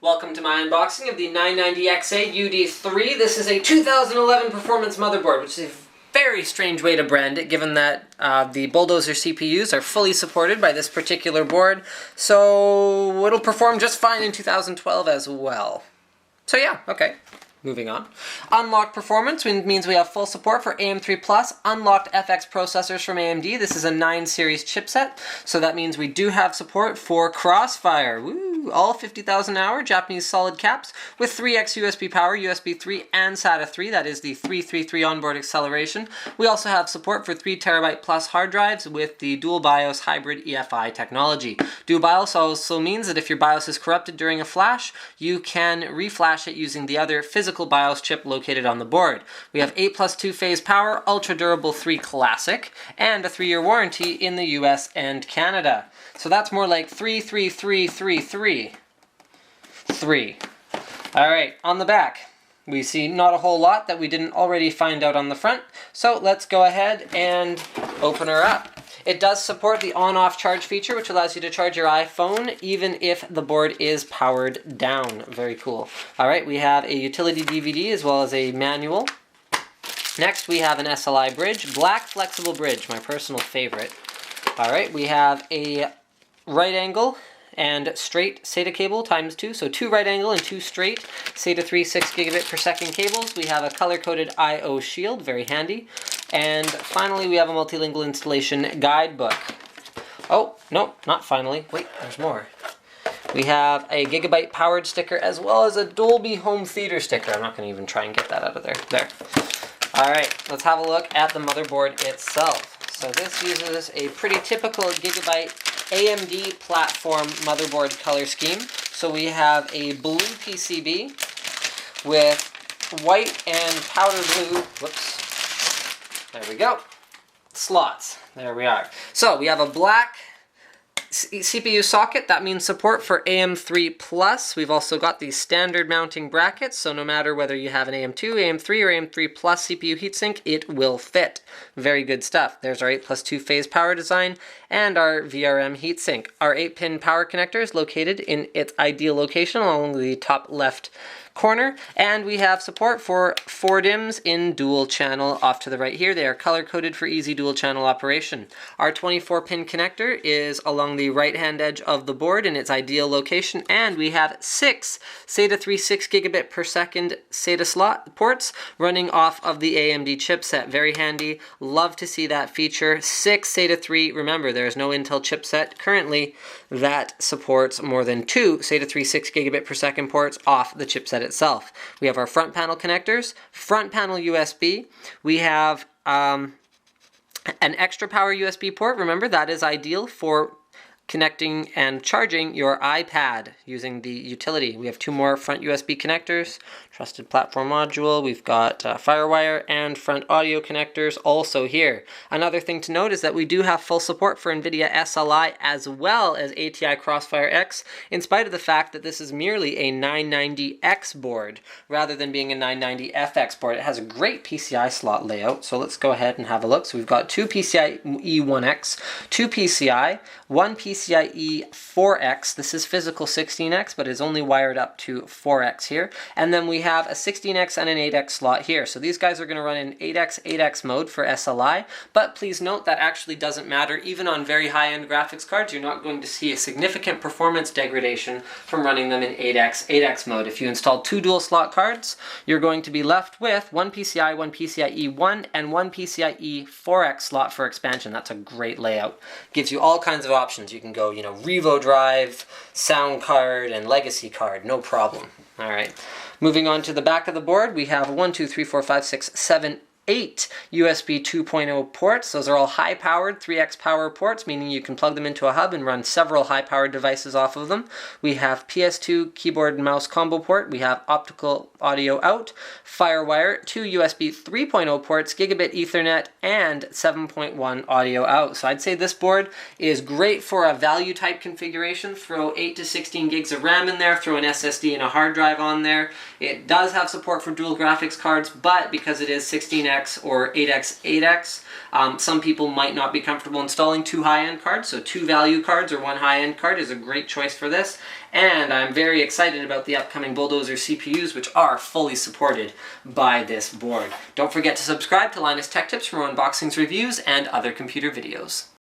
Welcome to my unboxing of the 990XA-UD3. This is a 2011 performance motherboard, which is a very strange way to brand it, given that the Bulldozer CPUs are fully supported by this particular board, so it'll perform just fine in 2012 as well. So yeah, okay. Moving on. Unlocked performance means we have full support for AM3+, unlocked FX processors from AMD. This is a 9 series chipset, so that means we do have support for Crossfire. Woo! All 50,000 hour Japanese solid caps with 3x USB power, USB 3 and SATA 3. That is the 333 onboard acceleration. We also have support for 3TB plus hard drives with the dual BIOS hybrid EFI technology. Dual BIOS also means that if your BIOS is corrupted during a flash, you can reflash it using the other physical BIOS chip located on the board. We have 8+ 2-phase power, ultra durable 3 classic, and a 3-year warranty in the US and Canada. So that's more like 3. Alright, on the back, we see not a whole lot that we didn't already find out on the front, so let's go ahead and open her up. It does support the on-off charge feature, which allows you to charge your iPhone even if the board is powered down. Very cool. Alright, we have a utility DVD as well as a manual. Next, we have an SLI bridge, black flexible bridge, my personal favorite. Alright, we have a right angle and straight SATA cable ×2, so 2 right angle and 2 straight SATA 3 6 gigabit per second cables. We have a color-coded I/O shield, very handy. And finally, we have a multilingual installation guidebook. Oh, no, not finally. Wait, there's more. We have a Gigabyte powered sticker as well as a Dolby home theater sticker. I'm not going to even try and get that out of there. There. Alright, let's have a look at the motherboard itself. So this uses a pretty typical Gigabyte AMD platform motherboard color scheme. So we have a blue PCB with white and powder blue, whoops, there we go, slots. There we are. So we have a black CPU socket. That means support for AM3+. We've also got these standard mounting brackets, so no matter whether you have an AM2, AM3, or AM3+ CPU heatsink, it will fit. Very good stuff. There's our 8+ 2-phase power design and our VRM heatsink. Our 8-pin power connector is located in its ideal location along the top left corner, and we have support for 4 DIMMs in dual channel off to the right here. They are color coded for easy dual channel operation. Our 24-pin connector is along the right hand edge of the board in its ideal location, and we have 6 SATA 3 6 gigabit per second SATA slot ports running off of the AMD chipset. Very handy. Love to see that feature. 6 SATA 3. Remember, there is no Intel chipset currently that supports more than 2 SATA 3 6 gigabit per second ports off the chipset itself. We have our front panel connectors, front panel USB. We have an extra power USB port. Remember, that is ideal for connecting and charging your iPad using the utility. We have 2 more front USB connectors, trusted platform module. We've got FireWire and front audio connectors also here. Another thing to note is that we do have full support for Nvidia SLI as well as ATI Crossfire X, in spite of the fact that this is merely a 990X board rather than being a 990FX board. It has a great PCI slot layout, so let's go ahead and have a look. So we've got 2 PCIe 1X, 2 PCI, 1 PCIe 4X. This is physical 16X, but is only wired up to 4X here. And then we have a 16X and an 8X slot here. So these guys are going to run in 8X mode for SLI, but please note that actually doesn't matter. Even on very high-end graphics cards, you're not going to see a significant performance degradation from running them in 8X mode. If you install 2 dual slot cards, you're going to be left with 1 PCI, 1 PCIe 1, and 1 PCIe 4X slot for expansion. That's a great layout. Gives you all kinds of options. You can go, Revo drive, sound card, and legacy card, no problem. All right. Moving on to the back of the board, we have 1, 2, 3, 4, 5, 6, 7, 8 USB 2.0 ports. Those are all high-powered 3x power ports, meaning you can plug them into a hub and run several high-powered devices off of them. We have PS2 keyboard and mouse combo port. We have optical audio out, FireWire, 2 USB 3.0 ports, Gigabit Ethernet, and 7.1 audio out. So I'd say this board is great for a value type configuration. Throw 8 to 16 gigs of RAM in there, throw an SSD and a hard drive on there. It does have support for dual graphics cards, but because it is 16X 9X or 8X. Some people might not be comfortable installing two high-end cards, so two value cards or one high-end card is a great choice for this. And I'm very excited about the upcoming Bulldozer CPUs, which are fully supported by this board. Don't forget to subscribe to Linus Tech Tips for more unboxings, reviews, and other computer videos.